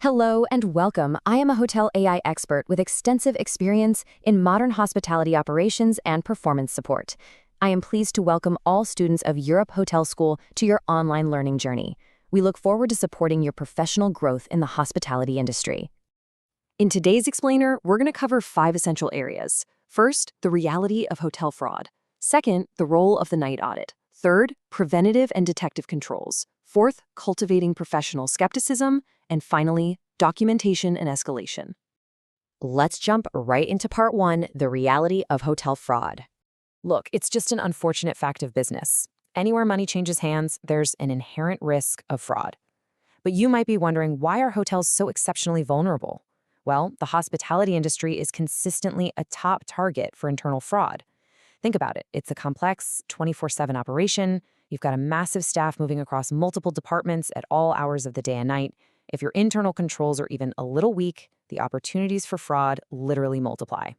Hello and welcome. I am a hotel AI expert with extensive experience in modern hospitality operations and performance support. I am pleased to welcome all students of Europe Hotel School to your online learning journey. We look forward to supporting your professional growth in the hospitality industry. In today's explainer, we're going to cover 5 essential areas. First, the reality of hotel fraud. Second, the role of the night audit. Third, preventative and detective controls. Fourth, cultivating professional skepticism. And finally, documentation and escalation. Let's jump right into part 1, the reality of hotel fraud. Look, it's just an unfortunate fact of business. Anywhere money changes hands, there's an inherent risk of fraud. But you might be wondering, why are hotels so exceptionally vulnerable? Well, the hospitality industry is consistently a top target for internal fraud. Think about it. It's a complex 24/7 operation. You've got a massive staff moving across multiple departments at all hours of the day and night. If your internal controls are even a little weak, the opportunities for fraud literally multiply.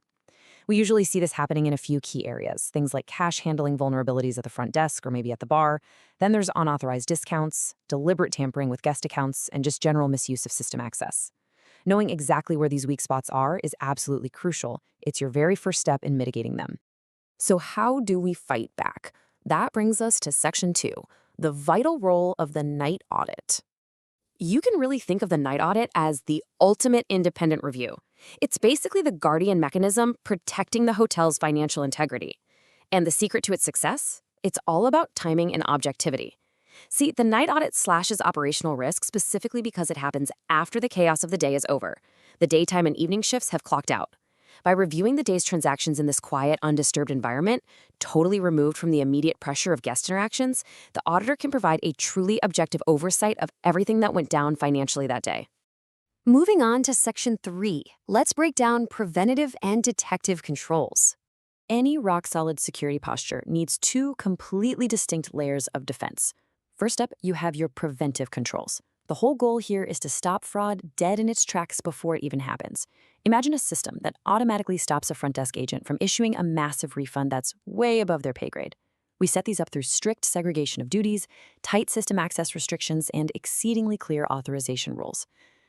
We usually see this happening in a few key areas, things like cash handling vulnerabilities at the front desk or maybe at the bar. Then there's unauthorized discounts, deliberate tampering with guest accounts, and just general misuse of system access. Knowing exactly where these weak spots are is absolutely crucial. It's your very first step in mitigating them. So how do we fight back? That brings us to Section 2, the vital role of the night audit. You can really think of the night audit as the ultimate independent review. It's basically the guardian mechanism protecting the hotel's financial integrity. And the secret to its success? It's all about timing and objectivity. See, the night audit slashes operational risk specifically because it happens after the chaos of the day is over. The daytime and evening shifts have clocked out. By reviewing the day's transactions in this quiet, undisturbed environment, totally removed from the immediate pressure of guest interactions, the auditor can provide a truly objective oversight of everything that went down financially that day. Moving on to Section 3, let's break down preventative and detective controls. Any rock-solid security posture needs 2 completely distinct layers of defense. First up, you have your preventive controls. The whole goal here is to stop fraud dead in its tracks before it even happens. Imagine a system that automatically stops a front desk agent from issuing a massive refund that's way above their pay grade. We set these up through strict segregation of duties, tight system access restrictions, and exceedingly clear authorization rules.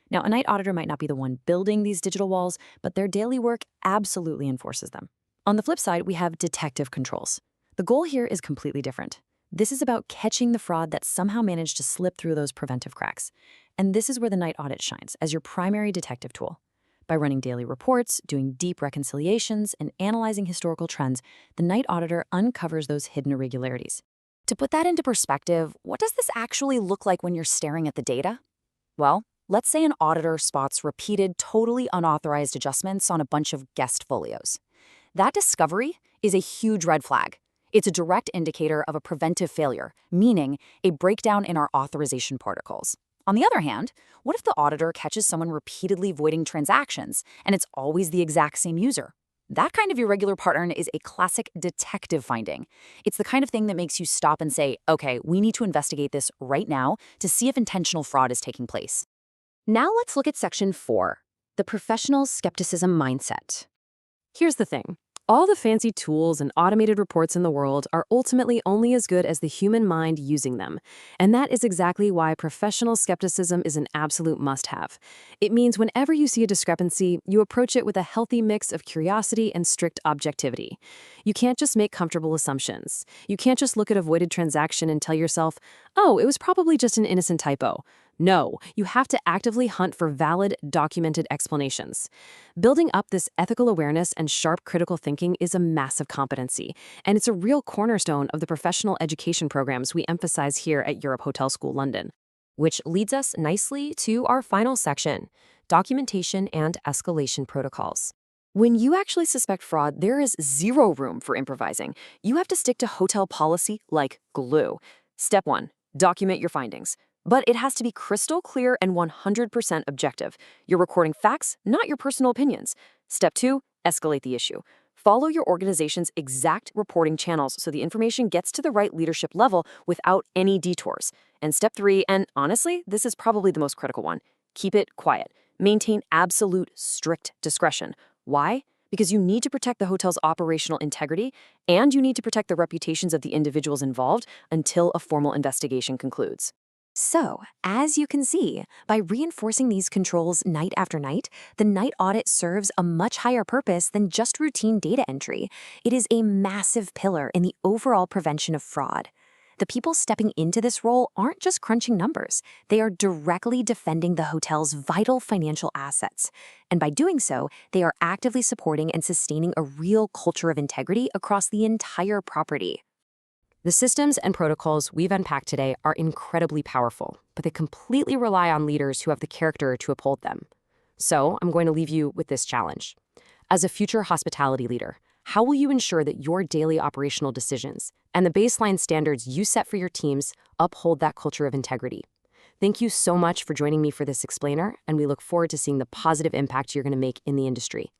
Now, a night auditor might not be the one building these digital walls, but their daily work absolutely enforces them. On the flip side, we have detective controls. The goal here is completely different. This is about catching the fraud that somehow managed to slip through those preventive cracks. And this is where the night audit shines as your primary detective tool. By running daily reports, doing deep reconciliations, and analyzing historical trends, the night auditor uncovers those hidden irregularities. To put that into perspective, what does this actually look like when you're staring at the data? Well, let's say an auditor spots repeated, totally unauthorized adjustments on a bunch of guest folios. That discovery is a huge red flag. It's a direct indicator of a preventive failure, meaning a breakdown in our authorization protocols. On the other hand, what if the auditor catches someone repeatedly voiding transactions and it's always the exact same user? That kind of irregular pattern is a classic detective finding. It's the kind of thing that makes you stop and say, okay, we need to investigate this right now to see if intentional fraud is taking place. Now let's look at Section 4, the professional skepticism mindset. Here's the thing. All the fancy tools and automated reports in the world are ultimately only as good as the human mind using them. And that is exactly why professional skepticism is an absolute must-have. It means whenever you see a discrepancy, you approach it with a healthy mix of curiosity and strict objectivity. You can't just make comfortable assumptions. You can't just look at a voided transaction and tell yourself, oh, it was probably just an innocent typo. No, you have to actively hunt for valid, documented explanations. Building up this ethical awareness and sharp critical thinking is a massive competency, and it's a real cornerstone of the professional education programs we emphasize here at Europe Hotel School London. Which leads us nicely to our final section, documentation and escalation protocols. When you actually suspect fraud, there is zero room for improvising. You have to stick to hotel policy like glue. Step 1, document your findings. But it has to be crystal clear and 100% objective. You're recording facts, not your personal opinions. Step 2, escalate the issue. Follow your organization's exact reporting channels so the information gets to the right leadership level without any detours. And step 3, and honestly, this is probably the most critical one, keep it quiet. Maintain absolute strict discretion. Why? Because you need to protect the hotel's operational integrity and you need to protect the reputations of the individuals involved until a formal investigation concludes. So, as you can see, by reinforcing these controls night after night, the night audit serves a much higher purpose than just routine data entry. It is a massive pillar in the overall prevention of fraud. The people stepping into this role aren't just crunching numbers, they are directly defending the hotel's vital financial assets. And by doing so, they are actively supporting and sustaining a real culture of integrity across the entire property. The systems and protocols we've unpacked today are incredibly powerful, but they completely rely on leaders who have the character to uphold them. So, I'm going to leave you with this challenge. As a future hospitality leader, how will you ensure that your daily operational decisions and the baseline standards you set for your teams uphold that culture of integrity? Thank you so much for joining me for this explainer, and we look forward to seeing the positive impact you're going to make in the industry.